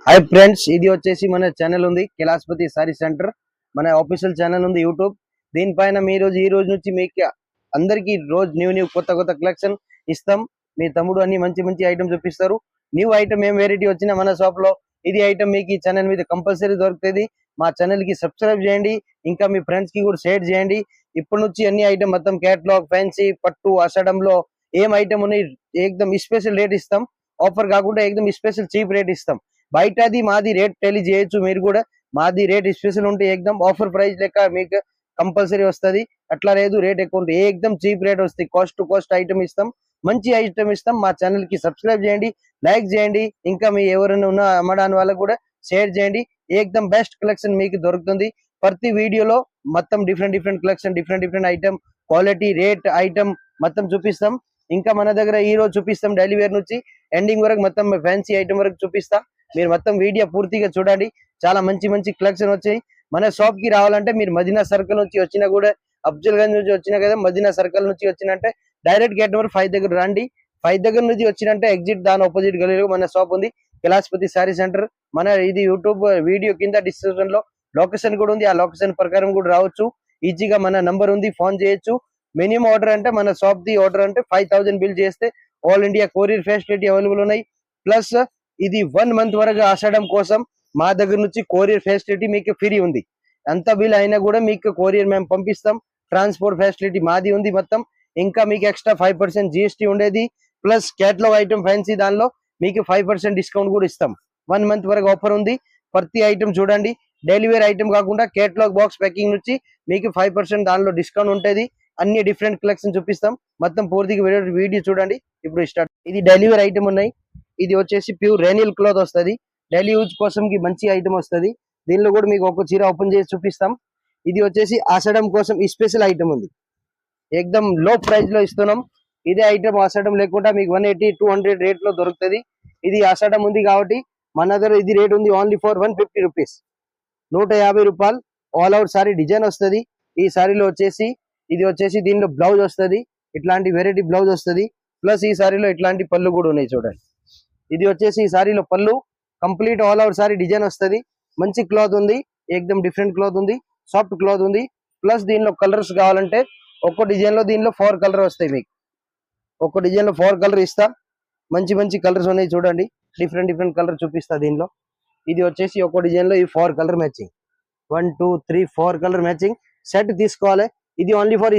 Hi friends ఇది వచ్చేసి మన ఛానల్ ఉంది కైలాసపతి సారీ సెంటర్ మన ఆఫీషియల్ ఛానల్ ఉంది యూట్యూబ్ దీనిపైన ఈ రోజు నుంచి మీకు అందరికీ రోజు న్యూ కొత్త కలెక్షన్ ఇస్తాం మీ తమ్ముడు అన్ని మంచి ఐటమ్ చూపిస్తారు న్యూ ఐటమ్ ఏం వెరైటీ వచ్చినా మన షాప్ లో ఇది ఐటమ్ మీకు ఈ ఛానల్ మీద కంపల్సరీ దొరుకుతది మా ఛానల్ కి సబ్స్క్రైబ్ చేయండి ఇంకా మీ ఫ్రెండ్స్ కి కూడా షేర్ చేయండి ఇప్పటి నుంచి అన్ని ఐటమ్ మొత్తం కేటలాగ్ ఫ్యాన్సీ పట్టు ఆషాఢంలో ఏం ఐటమ్ ఉన్నాయి ఏకదం స్పెషల్ రేట్ ఇస్తాం ఆఫర్ కాకుండా ఏకదం స్పెషల్ చీప్ రేట్ ఇస్తాం బయటది మాది రేట్ తెలియజేయచ్చు మీరు కూడా మాది రేట్ స్పెషల్ ఉంటే ఏకదం ఆఫర్ ప్రైస్ లెక్క మీకు కంపల్సరీ వస్తది అట్లా లేదు రేట్ ఎక్కువ ఉంటే ఏకదం చీప్ రేట్ వస్తుంది కాస్ట్ టు కాస్ట్ ఐటమ్ ఇస్తాం మంచి ఐటమ్ ఇస్తాం మా ఛానల్ కి సబ్స్క్రైబ్ చేయండి లైక్ చేయండి ఇంకా మీ ఎవరైనా ఉన్న అమ్మడానికి వాళ్ళకు కూడా షేర్ చేయండి ఏకదం బెస్ట్ కలెక్షన్ మీకు దొరుకుతుంది ప్రతి వీడియోలో మొత్తం different collection different item quality rate item మొత్తం చూపిస్తాం ఇంకా మన దగ్గర ఈ రోజు చూపిస్తాం డైలీ వేర్ నుంచి ఎండింగ్ వరకు మొత్తం ఫ్యాన్సీ ఐటమ్ వరకు చూపిస్తా మీరు మొత్తం వీడియో పూర్తిగా చూడండి చాలా మంచి కలెక్షన్ వచ్చాయి మన షాప్ కి రావాలంటే మీరు మదీనా సర్కిల్ నుంచి వచ్చినా కూడా అఫ్జల్ గంజ్ నుంచి వచ్చినా కదా మదీనా సర్కిల్ నుంచి వచ్చినంటే డైరెక్ట్ గేట్ నెంబర్ 5 దగ్గర రండి 5 దగ్గర నుంచి వచ్చినంటే ఎగ్జిట్ దాని ఆపోజిట్ గలీలో మన షాప్ ఉంది కైలాసపతి సారీ సెంటర్ మన ఇది యూట్యూబ్ వీడియో కింద డిస్క్రిప్షన్ లో లొకేషన్ కూడా ఉంది ఆ లొకేషన్ ప్రకారం కూడా రావచ్చు ఈజీగా మన నంబర్ ఉంది ఫోన్ చేయొచ్చు మినిమం ఆర్డర్ అంటే మన షాప్ ది ఆర్డర్ అంటే 5000 బిల్ చేస్తే all India courier facility available ఉన్నాయి ప్లస్ ఇది 1 మంత్ వరకు ఆషాఢం కోసం మా దగ్గర నుంచి కొరియర్ ఫెసిలిటీ మీకు ఫ్రీ ఉంది ఎంత బిల్ అయినా కూడా మీకు కొరియర్ మేము పంపిస్తాం ట్రాన్స్పోర్ట్ ఫెసిలిటీ మాది ఉంది మొత్తం ఇంకా మీకు ఎక్స్ట్రా 5% జిఎస్టీ ఉండేది ప్లస్ కేటలాగ్ ఐటమ్ ఫ్యాన్సీ దానిలో మీకు 5% డిస్కౌంట్ కూడా ఇస్తాం 1 మంత్ వరకు ఆఫర్ ఉంది ప్రతి ఐటమ్ చూడండి డైలీ వేర్ ఐటమ్ కాకుండా కేటలాగ్ బాక్స్ ప్యాకింగ్ నుంచి మీకు 5% దానిలో డిస్కౌంట్ ఉంటుంది అన్ని డిఫరెంట్ కలెక్షన్ చూపిస్తాం మొత్తం పూర్తిగా వీడియో చూడండి ఇప్పుడు స్టార్ట్ ఇది డైలీ వేర్ ఐటమ్ ఉన్నాయి ఇది వచ్చేసి ప్యూర్ రేనియల్ క్లాత్ వస్తుంది డైలీ యూజ్ కోసం కి మంచి ఐటమ్ వస్తుంది దీనిలో కూడా మీకు ఒక చీర ఓపెన్ చేసి చూపిస్తాం ఇది వచ్చేసి ఆషాఢం కోసం స్పెషల్ ఐటమ్ ఉంది ఏకదం లో ప్రైస్ లో ఇస్తున్నాం ఇదే ఐటమ్ ఆషాఢం లేకుండా మీకు 180 200 రేట్ లో దొరుకుతుంది ఇది ఆషాఢం ఉంది కాబట్టి మన దగ్గర ఇది రేట్ ఉంది ఓన్లీ ఫర్ 150 రూపీస్ 150 రూపాయలు ఆల్ అవుట్ సారీ డిజైన్ వస్తుంది ఈ సారీలో వచ్చేసి ఇది వచ్చేసి దీనిలో బ్లౌజ్ వస్తుంది ఇట్లాంటి వెరైటీ బ్లౌజ్ వస్తుంది ప్లస్ ఈ సారీలో ఇట్లాంటి పళ్ళు కూడా ఉన్నాయి చూడండి ఇది వచ్చేసి ఈ సారీలో పళ్ళు complete all out sorry design వస్తుంది మంచి క్లాత్ ఉంది ఏకదం డిఫరెంట్ క్లాత్ ఉంది సాఫ్ట్ క్లాత్ ఉంది ప్లస్ దీనిలో కలర్స్ కావాలంటే ఒక్కో డిజైన్ లో దీనిలో 4 కలర్ వస్తాయి మీకు ఒక్కో డిజైన్ లో 4 కలర్ ఇస్తా మంచి కలర్స్ ఉన్నాయి చూడండి డిఫరెంట్ కలర్ చూపిస్తా దీనిలో ఇది వచ్చేసి ఒక్కో డిజైన్ లో ఈ 4 colour matching 1 2 3 4 colour matching set తీసుకోవాలి ఇది ఓన్లీ ఫర్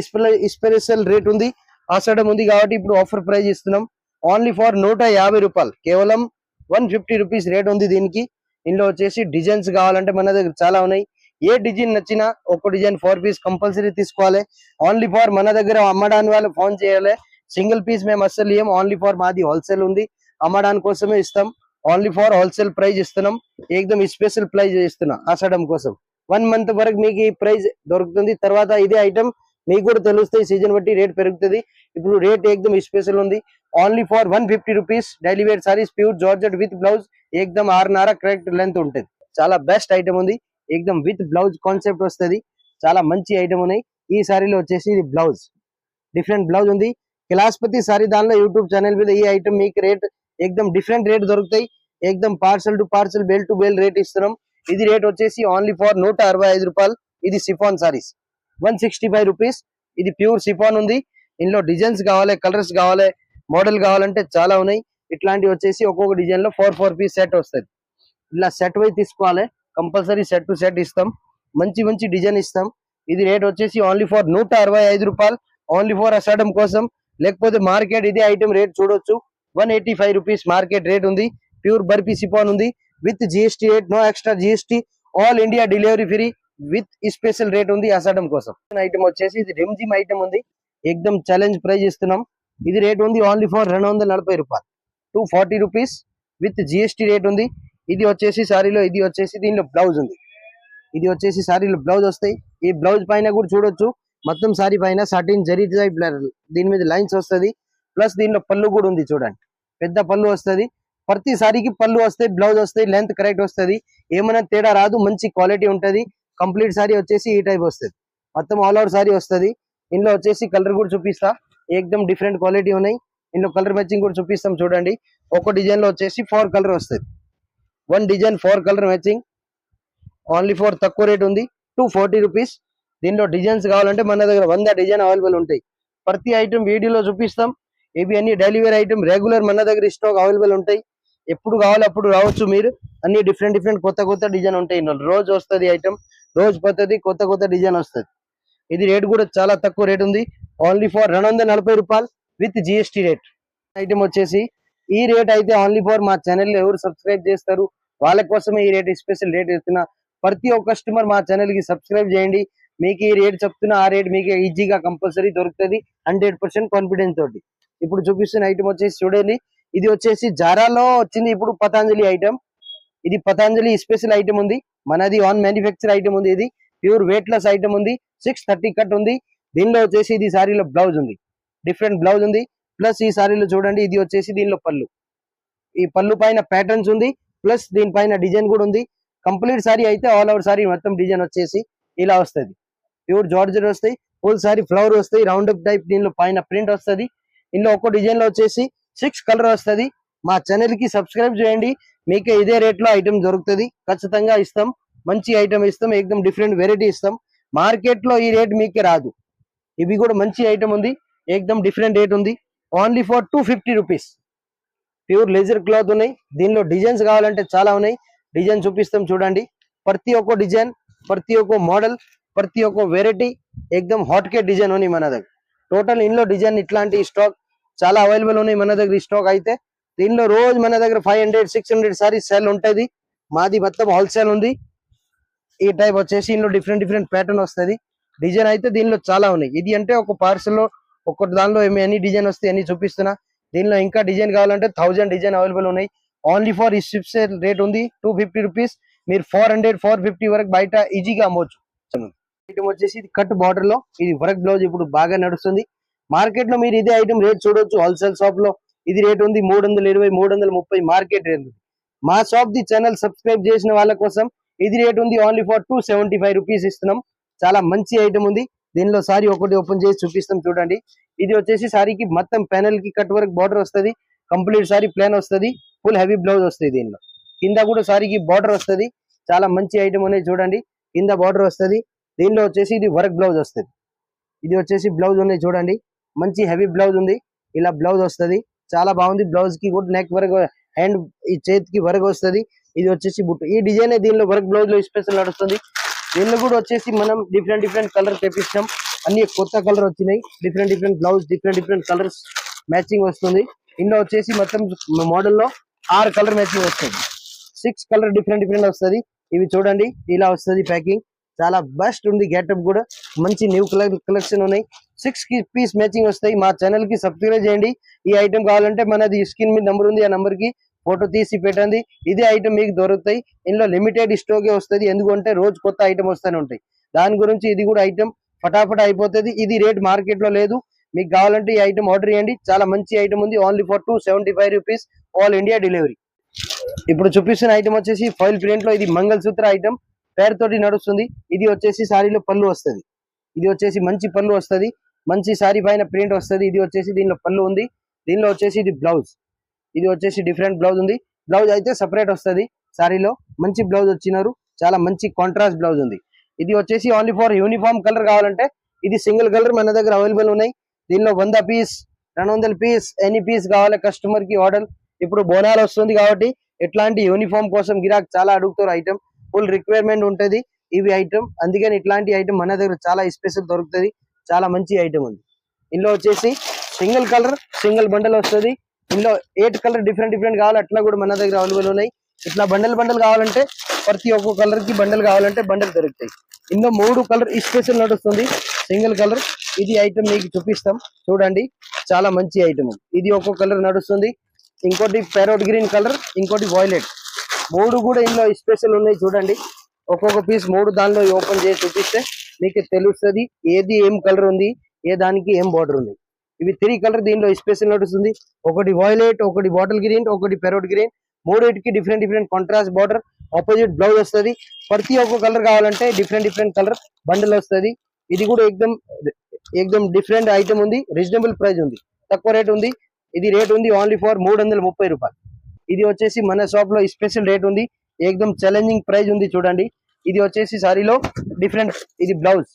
స్పెషల్ రేట్ ఉంది ఆషాఢం ఉంది కాబట్టి ఇప్పుడు ఆఫర్ ప్రైస్ ఇస్తున్నాం ఓన్లీ ఫర్ 150 రూపాయలు కేవలం 150 రూపీస్ రేట్ ఉంది దీనికి ఇందులో వచ్చేసి డిజైన్స్ కావాలంటే మన దగ్గర చాలా ఉన్నాయి ఏ డిజైన్ నచ్చినా ఒక డిజైన్ 4 పీస్ కంపల్సరీ తీసుకోవాలి ఓన్లీ ఫర్ మన దగ్గర అమ్మడానికి వాళ్ళు ఫోన్ చేయాలి సింగిల్ పీస్ మేము అస్సలు ఏం ఓన్లీ ఫర్ మాది హోల్సేల్ ఉంది అమ్మడానికి కోసమే ఇస్తాం ఓన్లీ ఫర్ హోల్సేల్ ప్రైస్ ఇస్తున్నాం ఏకదం స్పెషల్ ప్రైస్ ఇస్తున్నాం ఆషాఢం కోసం 1 మంత్ వరకు మీకు ఈ ప్రైస్ దొరుకుతుంది తర్వాత ఇదే ఐటమ్ మీకు కూడా తెలుస్తాయి సీజన్ బట్టి రేట్ పెరుగుతుంది ఇప్పుడు రేట్ ఏకదం స్పెషల్ ఉంది only for 150 rupees daily wear sarees pure georgette with blouse ఏకదం 6.5 కరెక్ట్ లెంత్ ఉంటుంది చాలా బెస్ట్ ఐటమ్ ఉంది ఏకదం విత్ బ్లౌజ్ కాన్సెప్ట్ వస్తుంది చాలా మంచి ఐటమ్ ఉన్నాయి ఈ సారీలో వచ్చేసి ఇది బ్లౌజ్ డిఫరెంట్ బ్లౌజ్ ఉంది కైలాసపతి సారీ దానిలో యూట్యూబ్ ఛానల్ మీద ఈ ఐటమ్ మీకు రేట్ ఏకదం డిఫరెంట్ రేట్ దొరుకుతాయి ఏకదం parcel to parcel bell to bell rate ఇస్తున్నాం ఇది రేట్ వచ్చేసి ఓన్లీ ఫర్ 165 రూపాయలు ఇది సిఫాన్ సారీస్ 165 రూపీస్ ఇది ప్యూర్ సిఫాన్ ఉంది ఇందులో డిజైన్స్ కావాలి కలర్స్ కావాలి మోడల్ కావాలంటే చాలా ఉన్నాయి ఇట్లాంటివి వచ్చేసి ఒక్కొక్క డిజైన్ లో 4 పీస్ సెట్ వస్తుంది ఇలా సెట్ వైజ్ తీసుకోవాలి కంపల్సరీ సెట్ టు సెట్ ఇస్తాం మంచి డిజైన్ ఇస్తాం ఇది రేట్ వచ్చేసి ఓన్లీ ఫర్ 165 రూపాయలు ఓన్లీ ఫర్ ఆషాఢం కోసం లేకపోతే మార్కెట్ ఇదే ఐటమ్ రేట్ చూడొచ్చు 185 రూపీస్ మార్కెట్ రేట్ ఉంది ప్యూర్ బర్ఫీ సిఫాన్ ఉంది with GST rate no extra GST all India delivery free with special rate ఉంది ఆషాఢం కోసం ఐటమ్ వచ్చేసి ఇది రిమ్జిమ్ ఐటమ్ ఉంది ఏకదం ఛాలెంజ్ ప్రైజ్ ఇస్తున్నాం ఇది రేట్ ఉంది ఓన్లీ ఫర్ 240 రూపాయలు 240 రూపీస్ విత్ జిఎస్టీ రేట్ ఉంది ఇది వచ్చేసి సారీలో ఇది వచ్చేసి దీనిలో బ్లౌజ్ ఉంది ఇది వచ్చేసి సారీలో బ్లౌజ్ వస్తాయి ఈ బ్లౌజ్ పైన కూడా చూడొచ్చు మొత్తం సారీ పైన సాటిన్ జరీ దీని మీద లైన్స్ వస్తుంది ప్లస్ దీనిలో పళ్ళు కూడా ఉంది చూడండి పెద్ద పళ్ళు వస్తుంది ప్రతి సారీకి పళ్ళు వస్తాయి బ్లౌజ్ వస్తాయి లెంత్ కరెక్ట్ వస్తుంది ఏమైనా తేడా రాదు మంచి క్వాలిటీ ఉంటది కంప్లీట్ సారీ వచ్చేసి ఈ టైప్ వస్తుంది మొత్తం ఆల్ ఓవర్ సారీ వస్తుంది ఇందులో వచ్చేసి కలర్ కూడా చూపిస్తా ఏకదం డిఫరెంట్ క్వాలిటీ ఉన్నాయి ఇందులో కలర్ మ్యాచింగ్ కూడా చూపిస్తాం చూడండి ఒక డిజైన్ లో వచ్చేసి 4 కలర్ వస్తుంది one design 4 colour matching only for తక్కువ రేట్ ఉంది 240 రూపీస్. దీనిలో డిజైన్స్ కావాలంటే మన దగ్గర 100 డిజైన్ అవైలబుల్ ఉంటాయి. ప్రతి ఐటమ్ వీడియోలో చూపిస్తాం. ఇవి అన్ని డెలివరీ ఐటమ్ రెగ్యులర్ మన దగ్గర స్టాక్ అవైలబుల్ ఉంటాయి. ఎప్పుడు కావాలి అప్పుడు రావచ్చు మీరు. అన్ని డిఫరెంట్ కొత్త డిజైన్ ఉంటాయి. రోజు వస్తుంది ఐటమ్, రోజు పద్ధతి కొత్త డిజైన్ వస్తుంది. ఇది రేట్ కూడా చాలా తక్కువ రేట్ ఉంది. ఓన్లీ ఫర్ 240 రూపాయలు విత్ జిఎస్టీ రేట్. ఐటమ్ వచ్చేసి ఈ రేట్ అయితే ఓన్లీ ఫర్ మా ఛానల్ ఎవరు సబ్స్క్రైబ్ చేస్తారు వాళ్ళ కోసమే ఈ రేట్ స్పెషల్ రేట్ ఇస్తున్నా. ప్రతి ఒక్క కస్టమర్ మా ఛానల్ కి సబ్స్క్రైబ్ చేయండి. మీకు ఈ రేట్ చెప్తున్నా, ఆ రేట్ మీకు ఈజీగా కంపల్సరీ దొరుకుతుంది 100% కాన్ఫిడెన్స్ తోటి. ఇప్పుడు చూపిస్తున్న ఐటమ్ వచ్చేసి చూడండి. ఇది వచ్చేసి జారాలో వచ్చింది ఇప్పుడు పతాంజలి ఐటమ్. ఇది పతాంజలి స్పెషల్ ఐటమ్ ఉంది. మనది ఆన్ మ్యానుఫ్యాక్చర్ ఐటమ్ ఉంది. ఇది ప్యూర్ వెయిట్ లెస్ ఐటమ్ ఉంది. 630 కట్ ఉంది. దీనిలో వచ్చేసి ఇది సారీలో బ్లౌజ్ ఉంది, డిఫరెంట్ బ్లౌజ్ ఉంది. ప్లస్ ఈ సారీలో చూడండి ఇది వచ్చేసి దీనిలో పళ్ళు, ఈ పళ్ళు పైన ప్యాటర్న్స్ ఉంది. ప్లస్ దీనిపైన డిజైన్ కూడా ఉంది. కంప్లీట్ సారీ అయితే ఆల్ ఓవర్ సారీ మొత్తం డిజైన్ వచ్చేసి ఇలా వస్తుంది. ప్యూర్ జార్జెట్ వస్తాయి. ఫుల్ సారీ ఫ్లవర్ వస్తాయి, రౌండ్ అప్ టైప్. దీనిలో పైన ప్రింట్ వస్తుంది. ఇందులో ఒక్కో డిజైన్ లో వచ్చేసి 6 కలర్ వస్తుంది. మా ఛానల్ కి సబ్స్క్రైబ్ చేయండి. మీకు ఇదే రేట్ లో ఐటమ్ దొరుకుతుంది. ఖచ్చితంగా ఇస్తాం, మంచి ఐటమ్ ఇస్తాం, ఏకదం డిఫరెంట్ వెరైటీ ఇస్తాం. మార్కెట్ లో ఈ రేట్ మీకే రాదు. ఇవి కూడా మంచి ఐటమ్ ఉంది, ఏకదం డిఫరెంట్ రేట్ ఉంది. Only for 250 rupees. Pure laser cloth ఉన్నాయి. దీనిలో డిజైన్స్ కావాలంటే చాలా ఉన్నాయి. డిజైన్ చూపిస్తాం చూడండి. ప్రతి ఒక్క డిజైన్, ప్రతి ఒక్క మోడల్, ప్రతి ఒక్క వెరైటీ ఏకదం హాట్ కేట్ డిజైన్ ఉన్నాయి మన దగ్గర. టోటల్ ఇందులో డిజైన్ ఇట్లాంటి స్టాక్ చాలా అవైలబుల్ ఉన్నాయి మన దగ్గర. ఈ స్టాక్ అయితే దీనిలో రోజు మన దగ్గర 500-600 సారీస్ సేల్ ఉంటుంది. మాది మొత్తం హోల్సేల్ ఉంది. ఈ టైప్ వచ్చేసి ఇందులో డిఫరెంట్ ప్యాటర్న్ వస్తుంది. డిజైన్ అయితే దీనిలో చాలా ఉన్నాయి. ఇది అంటే ఒక పార్సల్ లో ఒక్కటి దానిలో ఎన్ని డిజైన్ వస్తాయి అన్ని చూపిస్తున్నా. దీనిలో ఇంకా డిజైన్ కావాలంటే 1000 డిజైన్ అవైలబుల్ ఉన్నాయి. ఓన్లీ ఫర్ ఈ షిప్స్ రేట్ ఉంది 250 రూపీస్. మీరు 400-450 వరకు బయట ఈజీగా అమ్మవచ్చు. ఐటమ్ వచ్చేసి ఇది కట్ బార్డర్ లో, ఇది వర్క్ బ్లౌజ్ ఇప్పుడు బాగా నడుస్తుంది. మార్కెట్ లో మీరు ఇదే ఐటమ్ రేట్ చూడొచ్చు. హోల్సేల్ షాప్ లో ఇది రేట్ ఉంది 320-330 మార్కెట్ రేట్. మా షాప్ ది ఛానల్ సబ్స్క్రైబ్ చేసిన వాళ్ళ కోసం ఇది రేట్ ఉంది ఓన్లీ ఫర్ 275 రూపీస్ ఇస్తున్నాం. చాలా మంచి ఐటమ్ ఉంది. దీనిలో సారీ ఒకటి ఓపెన్ చేసి చూపిస్తాం చూడండి. ఇది వచ్చేసి సారీకి మొత్తం ప్యానెల్ కి కట్ వర్క్ బార్డర్ వస్తుంది. కంప్లీట్ సారీ ప్లాన్ వస్తుంది. ఫుల్ హెవీ బ్లౌజ్ వస్తుంది. దీనిలో కింద కూడా సారీకి బార్డర్ వస్తుంది. చాలా మంచి ఐటమ్ అనేది చూడండి. కింద బార్డర్ వస్తుంది. దీనిలో వచ్చేసి ఇది వర్క్ బ్లౌజ్ వస్తుంది. ఇది వచ్చేసి బ్లౌజ్ ఉన్నాయి చూడండి. మంచి హెవీ బ్లౌజ్ ఉంది. ఇలా బ్లౌజ్ వస్తుంది. చాలా బాగుంది. బ్లౌజ్ కి కూడా నెక్ వర్క్, హ్యాండ్ ఈ చేతికి వర్క్ వస్తుంది. ఇది వచ్చేసి బుట్టు. ఈ డిజైన్ దీనిలో వర్క్ బ్లౌజ్ లో స్పెషల్ నడుస్తుంది. దీనిలో కూడా వచ్చేసి మనం డిఫరెంట్ కలర్ తెప్పించాం. అన్ని కొత్త కలర్ వచ్చినాయి. Different blouse, different colours matching వస్తుంది. ఇందులో వచ్చేసి మొత్తం మోడల్ లో 6 కలర్ మ్యాచింగ్ వస్తుంది. 6 కలర్ డిఫరెంట్ వస్తుంది. ఇవి చూడండి ఇలా వస్తుంది ప్యాకింగ్. చాలా బెస్ట్ ఉంది. గెటప్ కూడా మంచి న్యూ కలెక్షన్ ఉన్నాయి. 6 పీస్ మ్యాచింగ్ వస్తాయి. మా ఛానల్ కి సబ్స్క్రైబ్ చేయండి. ఈ ఐటమ్ కావాలంటే మనది స్క్రీన్ మీద నంబర్ ఉంది, ఆ నంబర్ కి ఫోటో తీసి పెట్టండి. ఇదే ఐటమ్ మీకు దొరుకుతాయి. ఇందులో లిమిటెడ్ స్టాక్ వస్తుంది. ఎందుకంటే రోజు కొత్త ఐటమ్ వస్తూనే ఉంటాయి. దాని గురించి ఇది కూడా ఐటమ్ ఫటాఫట్ అయిపోతుంది. ఇది రేట్ మార్కెట్ లో లేదు. మీకు కావాలంటే ఈ ఐటమ్ ఆర్డర్ చేయండి. చాలా మంచి ఐటమ్ ఉంది. Only for 275 rupees all India delivery. ఇప్పుడు చూపిస్తున్న ఐటమ్ వచ్చేసి ఫాయిల్ ప్రింట్ లో ఇది మంగళసూత్ర ఐటమ్ పేరు తోటి నడుస్తుంది. ఇది వచ్చేసి సారీలో పళ్ళు వస్తుంది. ఇది వచ్చేసి మంచి పళ్ళు వస్తుంది. మంచి సారీ పైన ప్రింట్ వస్తుంది. ఇది వచ్చేసి దీనిలో పళ్ళు ఉంది. దీనిలో వచ్చేసి ఇది బ్లౌజ్. ఇది వచ్చేసి డిఫరెంట్ బ్లౌజ్ ఉంది. బ్లౌజ్ అయితే సపరేట్ వస్తుంది. సారీలో మంచి బ్లౌజ్ వచ్చినారు. చాలా మంచి కాంట్రాస్ట్ బ్లౌజ్ ఉంది. ఇది వచ్చేసి ఓన్లీ ఫర్ యూనిఫామ్ కలర్ కావాలంటే ఇది సింగిల్ కలర్ మన దగ్గర అవైలబుల్ ఉన్నాయి. దీనిలో 100 పీస్ 200 పీస్ ఎనీ పీస్ కావాలి కస్టమర్ కి ఆర్డర్. ఇప్పుడు బోనాలు వస్తుంది కాబట్టి ఇట్లాంటి యూనిఫామ్ కోసం గిరాక్ చాలా అడుగుతారు. ఐటమ్ ఫుల్ రిక్వైర్మెంట్ ఉంటది ఇవి ఐటమ్. అందుకని ఇట్లాంటి ఐటమ్ మన దగ్గర చాలా స్పెషల్ దొరుకుతుంది. చాలా మంచి ఐటమ్ ఉంది. ఇందులో వచ్చేసి సింగిల్ కలర్ సింగిల్ బండల్ వస్తుంది. ఇందులో 8 కలర్ డిఫరెంట్ కావాలి అట్లా కూడా మన దగ్గర అవైలబుల్ ఉన్నాయి. ఇట్లా బండల్ కావాలంటే ప్రతి ఒక్క కలర్ కి బండల్ కావాలంటే బండల్ దొరుకుతాయి. ఇందులో 3 కలర్ స్పెషల్ నడుస్తుంది. సింగిల్ కలర్ ఇది ఐటమ్ మీకు చూపిస్తాం చూడండి. చాలా మంచి ఐటమ్. ఇది ఒక్కొక్క కలర్ నడుస్తుంది. ఇంకోటి ప్యారోట్ గ్రీన్ కలర్, ఇంకోటి వైలెట్. 3 కూడా ఇందులో స్పెషల్ ఉన్నాయి చూడండి. ఒక్కొక్క పీస్ 3 దానిలో ఓపెన్ చేసి చూపిస్తే మీకు తెలుస్తుంది ఏది ఏం కలర్ ఉంది, ఏ దానికి ఏం బార్డర్ ఉంది. ఇవి 3 కలర్ దీనిలో స్పెషల్ నడుస్తుంది. ఒకటి వైలెట్, ఒకటి బాటిల్ గ్రీన్, ఒకటి ప్యారోట్ గ్రీన్. 3కి different contrast border, opposite blouse వస్తుంది. ప్రతి ఒక్క కలర్ కావాలంటే డిఫరెంట్ కలర్ బండిల్ వస్తుంది. ఇది కూడా ఏకదం డిఫరెంట్ ఐటమ్ ఉంది. రీజనబుల్ ప్రైస్ ఉంది, తక్కువ రేట్ ఉంది. ఇది రేట్ ఉంది ఓన్లీ ఫర్ 330 రూపాయలు. ఇది వచ్చేసి మన షాప్ లో స్పెషల్ రేట్ ఉంది, ఏకదమ్ ఛాలెంజింగ్ ప్రైస్ ఉంది చూడండి. ఇది వచ్చేసి సారీలో డిఫరెంట్, ఇది బ్లౌజ్,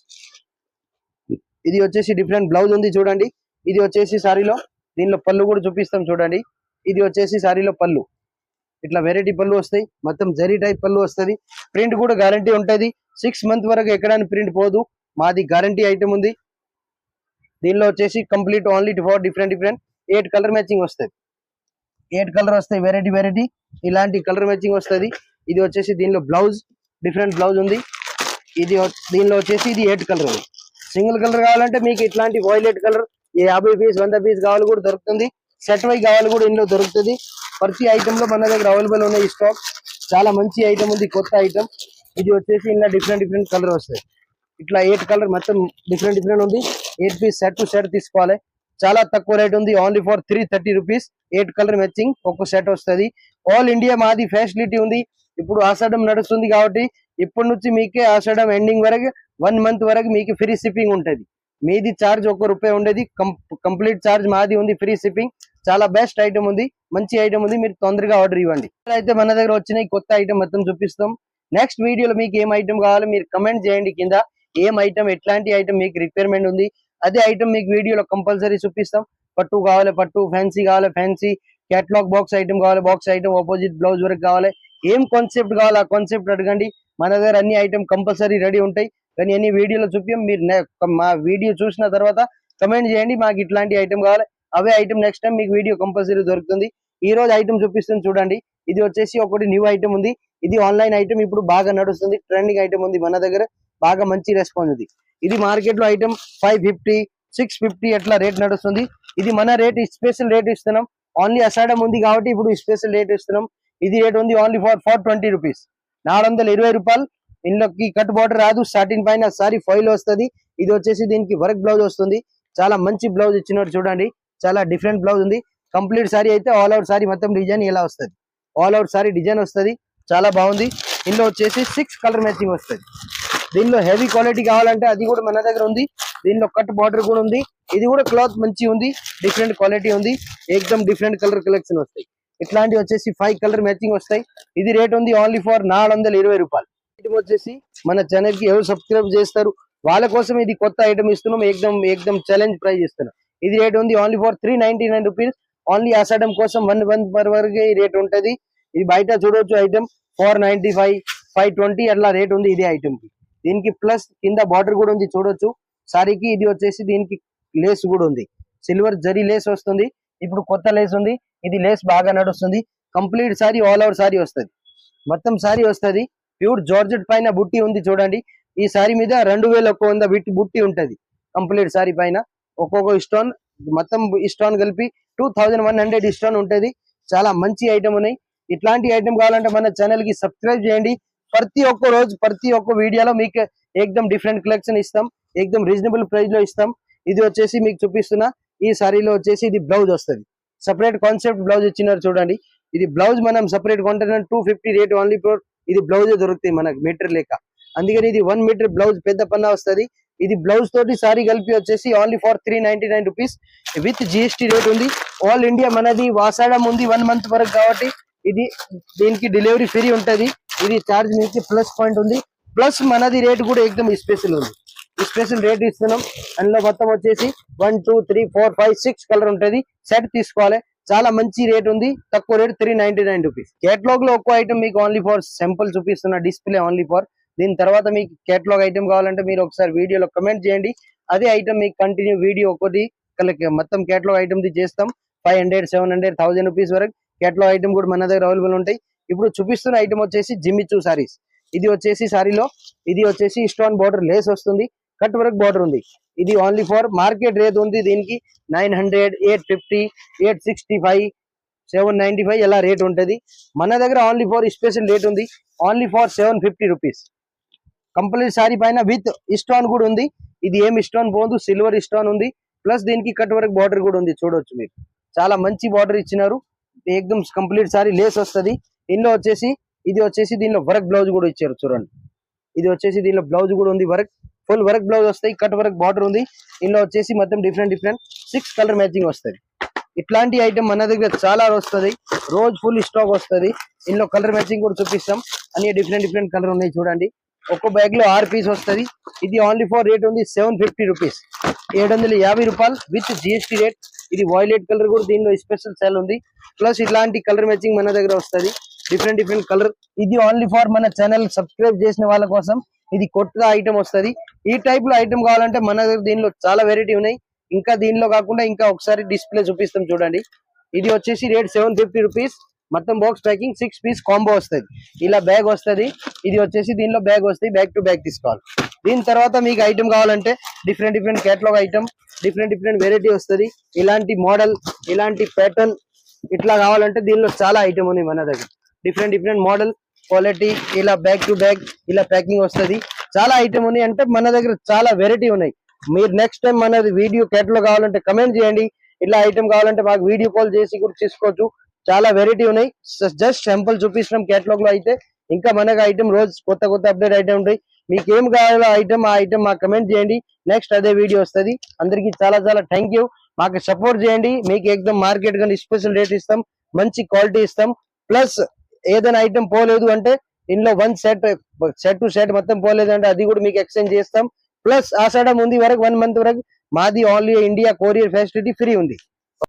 ఇది వచ్చేసి డిఫరెంట్ బ్లౌజ్ ఉంది చూడండి. ఇది వచ్చేసి సారీలో దీనిలో పళ్ళు కూడా చూపిస్తాం చూడండి. ఇది వచ్చేసి సారీలో పళ్ళు, ఇట్లా వెరైటీ పళ్ళు వస్తాయి, మొత్తం జరీ టైప్ పళ్ళు వస్తుంది. ప్రింట్ కూడా గ్యారంటీ ఉంటది, 6 months వరకు ఎక్కడానికి ప్రింట్ పోదు, మాది గ్యారంటీ ఐటమ్ ఉంది. దీనిలో వచ్చేసి complete only for different 8 colour matching వస్తుంది, 8 కలర్ వస్తాయి, వెరైటీ ఇలాంటి కలర్ మ్యాచింగ్ వస్తుంది. ఇది వచ్చేసి దీనిలో బ్లౌజ్, డిఫరెంట్ బ్లౌజ్ ఉంది. ఇది దీనిలో వచ్చేసి ఇది 8 కలర్ ఉంది. సింగిల్ కలర్ కావాలంటే మీకు ఇట్లాంటి వైలెట్ కలర్ 50 పీస్ 100 పీస్ కావాలి కూడా దొరుకుతుంది, సెట్ వై కావాలి కూడా ఇందులో దొరుకుతుంది. ప్రతి ఐటమ్ లో మన దగ్గర అవైలబుల్ ఉన్నాయి స్టాక్, చాలా మంచి ఐటమ్ ఉంది, కొత్త ఐటమ్. ఇది వచ్చేసి ఇలా డిఫరెంట్ కలర్ వస్తాయి, ఇట్లా 8 కలర్ మొత్తం డిఫరెంట్ ఉంది. 8 పీస్ సెట్ టు సెట్ తీసుకోవాలి, చాలా తక్కువ రేట్ ఉంది, only for 330 rupees. 8 colour matching ఒక సెట్ వస్తుంది. ఆల్ ఇండియా మాది ఫెసిలిటీ ఉంది. ఇప్పుడు ఆషాఢం నడుస్తుంది కాబట్టి ఇప్పటి నుంచి మీకే ఆషాఢం ఎండింగ్ వరకు 1 month వరకు మీకు ఫ్రీ షిప్పింగ్ ఉంటది. మీది చార్జ్ ₹1 ఉండేది, కంప్లీట్ చార్జ్ మాది ఉంది, ఫ్రీ షిప్పింగ్. చాలా బెస్ట్ ఐటమ్ ఉంది, మంచి ఐటమ్ ఉంది, మీరు తొందరగా ఆర్డర్ ఇవ్వండి. అయితే మన దగ్గర వచ్చిన కొత్త ఐటమ్ మొత్తం చూపిస్తాం. నెక్స్ట్ వీడియోలో మీకు ఏం ఐటమ్ కావాలో మీరు కమెంట్ చేయండి కింద, ఏం ఐటమ్ ఎట్లాంటి ఐటమ్ మీకు రిక్వైర్మెంట్ ఉంది, అదే ఐటమ్ మీకు వీడియోలో కంపల్సరీ చూపిస్తాం. పట్టు కావాలి పట్టు, ఫ్యాన్సీ కావాలి ఫ్యాన్సీ, కేటలాగ్ బాక్స్ ఐటమ్ కావాలి బాక్స్ ఐటమ్, ఆపోజిట్ బ్లౌజ్ వరకు కావాలి, ఏం కాన్సెప్ట్ కావాలి ఆ కాన్సెప్ట్ అడగండి, మన దగ్గర అన్ని ఐటమ్ కంపల్సరీ రెడీ ఉంటాయి. కానీ అన్ని వీడియోలో చూపించాం, మీరు మా వీడియో చూసిన తర్వాత కమెంట్ చేయండి మాకు ఇట్లాంటి ఐటమ్ కావాలి, అవే ఐటమ్ నెక్స్ట్ టైం మీకు వీడియో కంపల్సరీ దొరుకుతుంది. ఈ రోజు ఐటమ్ చూపిస్తుంది చూడండి. ఇది వచ్చేసి ఒకటి న్యూ ఐటమ్ ఉంది, ఇది ఆన్లైన్ ఐటమ్, ఇప్పుడు బాగా నడుస్తుంది, ట్రెండింగ్ ఐటమ్ ఉంది, మన దగ్గర బాగా మంచి రెస్పాన్స్ ఉంది. ఇది మార్కెట్ లో ఐటమ్ 550 650 అట్లా రేట్ నడుస్తుంది. ఇది మన రేట్ స్పెషల్ రేట్ ఇస్తున్నాం, ఓన్లీ అషాఢం ఉంది కాబట్టి ఇప్పుడు స్పెషల్ రేట్ ఇస్తున్నాం. ఇది రేట్ ఉంది ఓన్లీ ఫర్ 420 రూపీస్, 420 రూపాయలు. ఇందులోకి కట్ బార్డర్ రాదు, స్టార్టింగ్ పైన సారీ ఫాయిల్ వస్తుంది. ఇది వచ్చేసి దీనికి వర్క్ బ్లౌజ్ వస్తుంది, చాలా మంచి బ్లౌజ్ ఇచ్చినారు చూడండి, చాలా డిఫరెంట్ బ్లౌజ్ ఉంది. కంప్లీట్ సారీ అయితే ఆల్ అవుట్ సారీ మొత్తం డిజైన్ ఇలా వస్తుంది, ఆల్ అవుట్ సారీ డిజైన్ వస్తుంది, చాలా బాగుంది. ఇందులో వచ్చేసి 6 కలర్ మ్యాచింగ్ వస్తుంది. దీనిలో హెవీ క్వాలిటీ కావాలంటే అది కూడా మన దగ్గర ఉంది, దీనిలో కట్ బార్డర్ కూడా ఉంది. ఇది కూడా క్లాత్ మంచి ఉంది, డిఫరెంట్ క్వాలిటీ ఉంది, ఏకదమ్ డిఫరెంట్ కలర్ కలెక్షన్ వస్తాయి. ఇట్లాంటివి వచ్చేసి 5 కలర్ మ్యాచింగ్ వస్తాయి. ఇది రేట్ ఉంది ఓన్లీ ఫర్ 420 రూపాయలు. ఐటమ్ వచ్చేసి మన ఛానల్ కి ఎవరు సబ్స్క్రైబ్ చేస్తారు వాళ్ళ కోసం ఇది కొత్త ఐటమ్ ఇస్తున్నాం, ఏకదమ్ ఛాలెంజ్ ప్రైస్ ఇస్తున్నాం. ఇది రేట్ ఉంది ఓన్లీ ఫర్ 399 రూపీస్, ఓన్లీ ఆషాఢం కోసం 1 month వరకు ఈ రేట్ ఉంటది. ఇది బయట చూడొచ్చు ఐటమ్ 495 520 అట్లా రేట్ ఉంది ఇది ఐటమ్ కి. దీనికి ప్లస్ కింద బార్డర్ కూడా ఉంది చూడొచ్చు సారీకి. ఇది వచ్చేసి దీనికి లేస్ కూడా ఉంది, సిల్వర్ జరీ లేస్ వస్తుంది, ఇప్పుడు కొత్త లేస్ ఉంది, ఇది లేస్ బాగా నడుస్తుంది. Complete sorry all out sorry వస్తుంది, మొత్తం సారీ వస్తుంది. ప్యూర్ జార్జెట్ పైన బుట్టి ఉంది చూడండి. ఈ సారీ మీద 2100 బుట్టి ఉంటది, కంప్లీట్ సారీ పైన ఒక్కొక్క స్టోన్, మొత్తం స్టోన్ కలిపి 2100 స్టోన్ ఉంటది. చాలా మంచి ఐటమ్ ఉన్నాయి. ఇట్లాంటి ఐటమ్ కావాలంటే మన ఛానల్ కి సబ్స్క్రైబ్ చేయండి. ప్రతి ఒక్క రోజు ప్రతి ఒక్క వీడియోలో మీకు ఏకదమ్ డిఫరెంట్ కలెక్షన్ ఇస్తాం, ఏకదమ్ రీజనబుల్ ప్రైస్ లో ఇస్తాం. ఇది వచ్చేసి మీకు చూపిస్తున్నా, ఈ సారీలో వచ్చేసి ఇది బ్లౌజ్ వస్తుంది, సపరేట్ కాన్సెప్ట్ బ్లౌజ్ ఇచ్చినారు చూడండి. ఇది బ్లౌజ్ మనం సపరేట్ కొంటున్నాం 250 రేట్ ఓన్లీ ఫర్, ఇది బ్లౌజ్ దొరుకుతాయి మనకు మీటర్ లేక, అందుకని ఇది 1 మీటర్ బ్లౌజ్ పెద్ద పన్నా వస్తుంది. ఇది బ్లౌజ్ తోటి సారీ కలిపి వచ్చేసి only for 399 rupees with GST rate ఉంది. ఆల్ ఇండియా మనది వాసాడం ఉంది 1 month వరకు కాబట్టి ఇది దీనికి డెలివరీ ఫ్రీ ఉంటది. ఇది చార్జ్ మీకు ప్లస్ పాయింట్ ఉంది, ప్లస్ మనది రేట్ కూడా ఏకదమ్ స్పెషల్ ఉంది, స్పెషల్ రేట్ ఇస్తున్నాం. అందులో మొత్తం వచ్చేసి 1 2 3 4 5 6 కలర్ ఉంటది, సెట్ తీసుకోవాలి, చాలా మంచి రేట్ ఉంది, తక్కువ రేట్ 399 రూపీస్. కేటలాగ్ లో ఒక్కో ఐటమ్ మీకు ఓన్లీ ఫర్ సింపుల్ చూపిస్తున్న డిస్ప్లే ఓన్లీ ఫర్. దీని తర్వాత మీకు కేటలాగ్ ఐటమ్ కావాలంటే మీరు ఒకసారి వీడియోలో కమెంట్ చేయండి, అదే ఐటమ్ మీకు కంటిన్యూ వీడియో ఒకటి మొత్తం కేటలాగ్ ఐటమ్ ది చేస్తాం. 500 700 1000 రూపీస్ వరకు కేటలాగ్ ఐటమ్ కూడా మన దగ్గర అవైలబుల్ ఉంటాయి. ఇప్పుడు చూపిస్తున్న ఐటమ్ వచ్చేసి జిమ్మిచూ సారీస్. ఇది వచ్చేసి సారీలో ఇది వచ్చేసి స్టోన్ బార్డర్ లేస్ వస్తుంది, కట్ వర్క్ బార్డర్ ఉంది. ఇది ఓన్లీ ఫర్ మార్కెట్ రేట్ ఉంది దీనికి 900 850 865 795 ఎలా రేట్ ఉంటది. మన దగ్గర ఓన్లీ ఫర్ స్పెషల్ రేట్ ఉంది, only for 750 rupees. Complete sorry పైన విత్ స్టోన్ కూడా ఉంది. ఇది ఏం స్టోన్ పోదు, సిల్వర్ స్టోన్ ఉంది, ప్లస్ దీనికి కట్ వర్క్ బార్డర్ కూడా ఉంది చూడొచ్చు మీరు, చాలా మంచి బార్డర్ ఇచ్చినారు. ఏకదమ్ కంప్లీట్ సారీ లేస్ వస్తుంది. ఇందులో వచ్చేసి ఇది వచ్చేసి దీనిలో వర్క్ బ్లౌజ్ కూడా ఇచ్చారు చూడండి. ఇది వచ్చేసి దీనిలో బ్లౌజ్ కూడా ఉంది, వర్క్ ఫుల్ వర్క్ బ్లౌజ్ వస్తాయి, కట్ వర్క్ బార్డర్ ఉంది. ఇందులో వచ్చేసి మొత్తం డిఫరెంట్ 6 కలర్ మ్యాచింగ్ వస్తుంది. ఇట్లాంటి ఐటమ్ మన దగ్గర చాలా వస్తది, రోజు ఫుల్ స్టాక్ వస్తది. ఇందులో కలర్ మ్యాచింగ్ కూడా చూపిస్తాం. అన్ని డిఫరెంట్ కలర్ ఉన్నాయి చూడండి. ఒక్క బ్యాగ్ లో 6 పీస్ వస్తది. ఇది ఓన్లీ ఫర్ రేట్ ఉంది 750 రూపీస్, 750 రూపాయలు విత్ జిఎస్టీ రేట్. ఇది వైలెట్ కలర్ కూడా దీనిలో స్పెషల్ సేల్ ఉంది. ప్లస్ ఇట్లాంటి కలర్ మ్యాచింగ్ మన దగ్గర వస్తది, డిఫరెంట్ కలర్. ఇది ఓన్లీ ఫర్ మన ఛానల్ సబ్స్క్రైబ్ చేసిన వాళ్ళ కోసం. ఇది కొత్తగా ఐటమ్ వస్తది. ఈ టైప్ లో ఐటమ్ కావాలంటే మన దగ్గర దీనిలో చాలా వెరైటీ ఉన్నాయి. ఇంకా దీనిలో కాకుండా ఇంకా ఒకసారి డిస్ప్లే చూపిస్తాం చూడండి. ఇది వచ్చేసి రేట్ 750 రూపీస్. మొత్తం బాక్స్ ప్యాకింగ్ 6 పీస్ కాంబో వస్తది. ఇలా బ్యాగ్ వస్తది. ఇది వచ్చేసి దీనిలో బ్యాగ్ వస్తాయి, బ్యాగ్ టు బ్యాగ్ తీసుకోవాలి. దీని తర్వాత మీకు ఐటమ్ కావాలంటే different catalogue item, different variety వస్తది. ఇలాంటి మోడల్, ఇలాంటి ప్యాటర్న్ ఇట్లా కావాలంటే దీనిలో చాలా ఐటమ్ ఉన్నాయి మన దగ్గర. డిఫరెంట్ మోడల్, క్వాలిటీ, ఇలా బ్యాగ్ టు బ్యాగ్ ఇలా ప్యాకింగ్ వస్తది. చాలా ఐటమ్ ఉన్నాయి. అంటే మన దగ్గర చాలా వెరైటీ ఉన్నాయి. మీరు నెక్స్ట్ టైం మనది వీడియో కేటలాగ్ కావాలంటే కమెంట్ చేయండి. ఇట్లా ఐటమ్ కావాలంటే మాకు వీడియో కాల్ చేసి కూడా తీసుకోవచ్చు. చాలా వెరైటీ ఉన్నాయి. జస్ట్ శాంపుల్ చూపిస్తున్నాం కేటలాగ్ లో అయితే. ఇంకా మనకు ఐటమ్ రోజు కొత్త అప్డేట్ ఐటమ్ ఉంటాయి. మీకు ఏం కావాలో ఐటమ్, ఆ ఐటమ్ మాకు కమెంట్ చేయండి. నెక్స్ట్ అదే వీడియో వస్తుంది. అందరికి చాలా థ్యాంక్ యూ. మాకు సపోర్ట్ చేయండి. మీకు ఎక్దమ్ మార్కెట్ కానీ స్పెషల్ రేట్ ఇస్తాం, మంచి క్వాలిటీ ఇస్తాం. ప్లస్ ఏదైనా ఐటమ్ పోలేదు అంటే ఇందులో సెట్ టు సెట్ మొత్తం పోలేదు అంటే అది కూడా మీకు ఎక్స్చేంజ్ చేస్తాం. ప్లస్ ఆషాఢం ఉంది వరకు 1 మంత్ వరకు మాది only India courier facility free ఉంది.